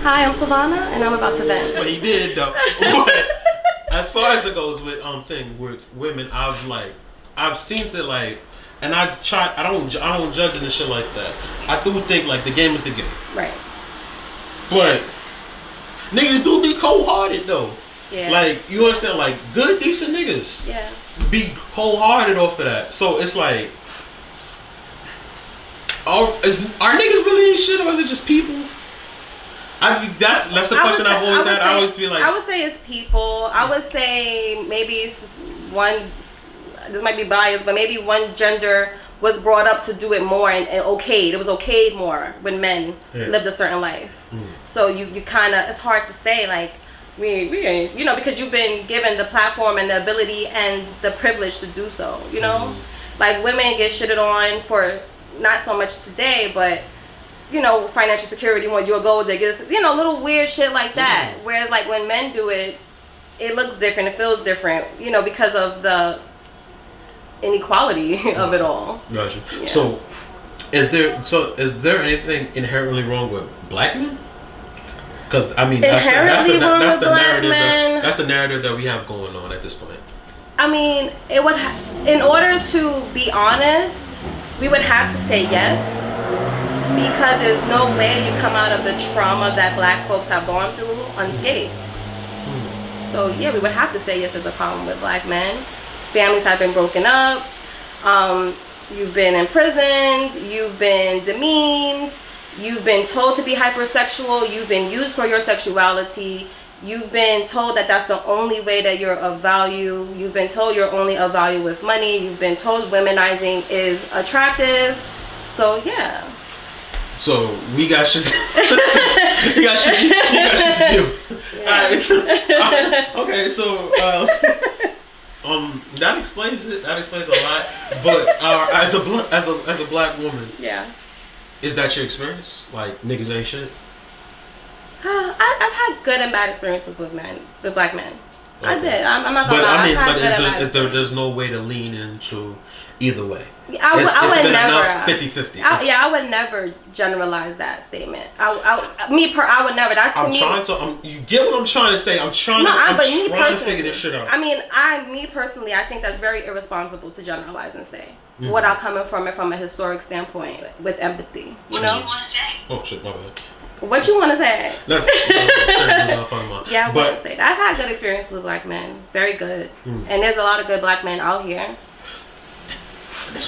Hi, I'm Silvana, and I'm about to vent. But he did though. But as far as it goes with with women, I've seen it like, and I don't judge it and shit like that. I do think like the game is the game. Right. But niggas do be cold-hearted though. Yeah. Like, you understand, like good decent niggas. Yeah. Be cold-hearted off of that. So it's like, are niggas really in shit, or is it just people? That's the question I've always had. I always feel like, I would say it's people. I would say maybe it's one. This might be biased, but maybe one gender was brought up to do it more and okayed. It was okayed more when men lived a certain life. So you kind of, it's hard to say like we ain't, you know, because you've been given the platform and the ability and the privilege to do so. You know, like women get shitted on for not so much today, but you know, financial security when you're a gold digger, you know, little weird shit like that. Whereas like when men do it, it looks different, it feels different, you know, because of the inequality of it all. Gotcha. Yeah. So is there anything inherently wrong with black men? Because I mean, that's the narrative. That's the narrative that we have going on at this point. I mean, it would. In order to be honest, we would have to say yes. Because there's no way you come out of the trauma that black folks have gone through unscathed. So yeah, we would have to say yes, there's a problem with black men. Families have been broken up. You've been imprisoned. You've been demeaned. You've been told to be hypersexual. You've been used for your sexuality. You've been told that that's the only way that you're of value. You've been told you're only of value with money. You've been told womanizing is attractive. So yeah. So we got shit. we got shit to do. Yeah. Okay, so that explains it. That explains a lot. But as a black woman, yeah, is that your experience? Like niggas ain't shit. I've had good and bad experiences with black men. Okay. I did. I'm not gonna lie. I mean, there's no way to lean into either way. I would never 50-50. I would never generalize that statement. I would never. That's I'm me. Trying to. You get what I'm trying to say? I'm trying to figure this shit out. I mean, me personally, I think that's very irresponsible to generalize and say without coming from it from a historic standpoint with empathy. What do you want to say? Oh shit, my bad. What you want to say? That's yeah, I wouldn't say that. I've had good experiences with black men, very good, and there's a lot of good black men out here.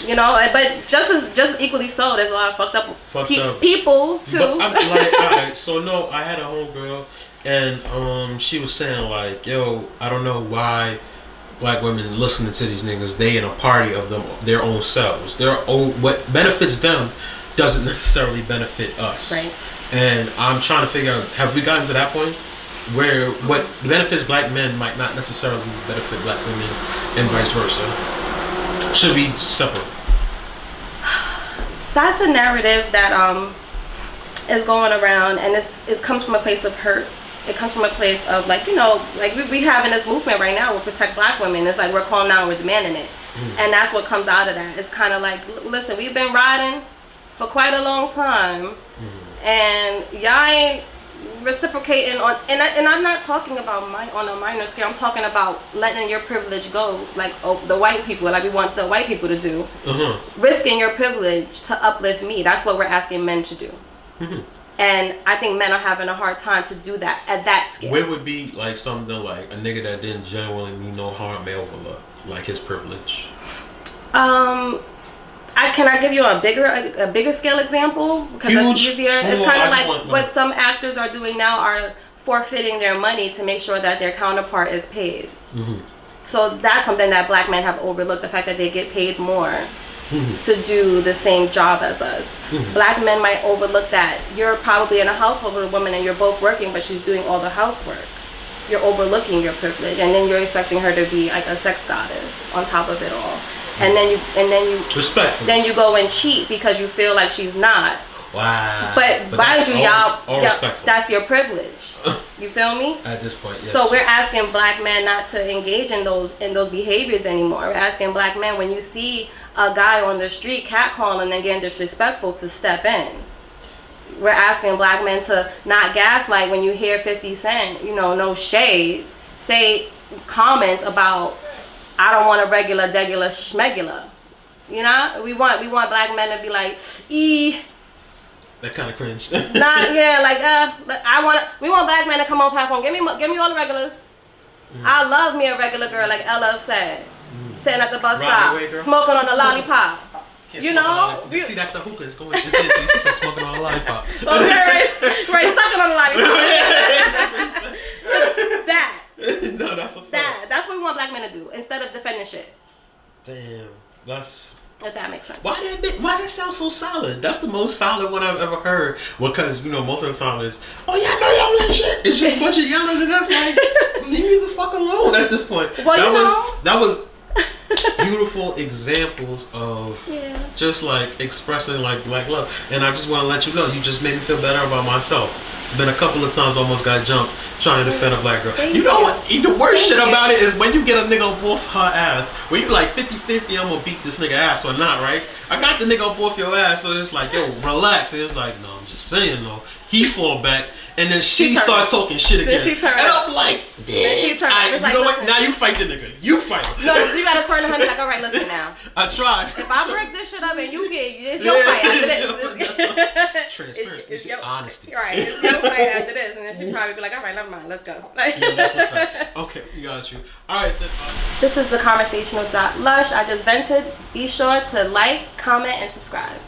You know, but just equally so, there's a lot of fucked up people too. But I'm like, alright, so no, I had a homegirl, and she was saying like, yo, I don't know why black women listening to these niggas, they in a party of their own selves, what benefits them doesn't necessarily benefit us. Right. And I'm trying to figure out, have we gotten to that point where what benefits black men might not necessarily benefit black women and vice versa? Should be separate. That's a narrative that is going around, and it comes from a place of hurt. It comes from a place of like, you know, like we having this movement right now, we'll protect black women. It's like we're calling out, we're demanding it. And that's what comes out of that. It's kind of like, listen, we've been riding for quite a long time. And y'all ain't reciprocating on, and I'm not talking about on a minor scale. I'm talking about letting your privilege go, like the white people, like we want the white people to do. Risking your privilege to uplift me. That's what we're asking men to do. And I think men are having a hard time to do that at that scale. What would be like something like a nigga that didn't genuinely mean no harm may overlook, like his privilege? Can I give you a bigger scale example? Because that's easier. It's kind of like what some actors are doing now, are forfeiting their money to make sure that their counterpart is paid. So that's something that black men have overlooked, the fact that they get paid more to do the same job as us. Black men might overlook that. You're probably in a household with a woman and you're both working, but she's doing all the housework. You're overlooking your privilege, and then you're expecting her to be like a sex goddess on top of it all. And then you respectful. Then you go and cheat because you feel like she's not. Wow. But mind you, that's your privilege. You feel me? At this point, yes. So we're asking black men not to engage in those behaviors anymore. We're asking black men, when you see a guy on the street catcalling and getting disrespectful, to step in. we're asking black men to not gaslight when you hear 50 Cent, you know, no shade, say comments about, I don't want a regular, degular, schmegular. You know, we want black men to be like, that kind of cringe. Not yeah, like we want black men to come on platform. Give me all the regulars. I love me a regular girl, like Ella said, sitting at the bus stop, smoking on a lollipop. You know, you see, that's the hookah. It's going. She said smoking on a lollipop. Okay, right, sucking on a lollipop. That. No, that's a fact. That's what we want black men to do instead of defending shit. Damn, that's. If that makes sense. Why that sound so solid? That's the most solid one I've ever heard. Because, you know, most of the time it's, oh yeah, I know y'all that shit. It's just a bunch of yelling and that's like, leave me the fuck alone at this point. Well, that was beautiful examples of just like expressing like black love. And I just want to let you know, you just made me feel better about myself. It's been a couple of times I almost got jumped trying to defend a black girl. You know what? The worst shit about it is when you get a nigga up off her ass. When you like 50-50, I'm gonna beat this nigga ass or not, right? I got the nigga up off your ass, so it's like, yo, relax. And it's like, no, I'm just saying, though. He fall back, and then she start talking shit again. Then she turn and I'm like, then she turn you like, know what? Now you fight the nigga. You fight him. No, you gotta turn the honey like, all right, listen now. I tried. If I break this shit up and you get, it's your fight after this. Transparency, it's your honesty. Right, it's your fight after this, and then she'd probably be like, all right, never mind, let's go. Like, yeah, that's a fact. Okay, we got you. All right, then. This is the Conversational Lush. I just vented. Be sure to like, comment, and subscribe.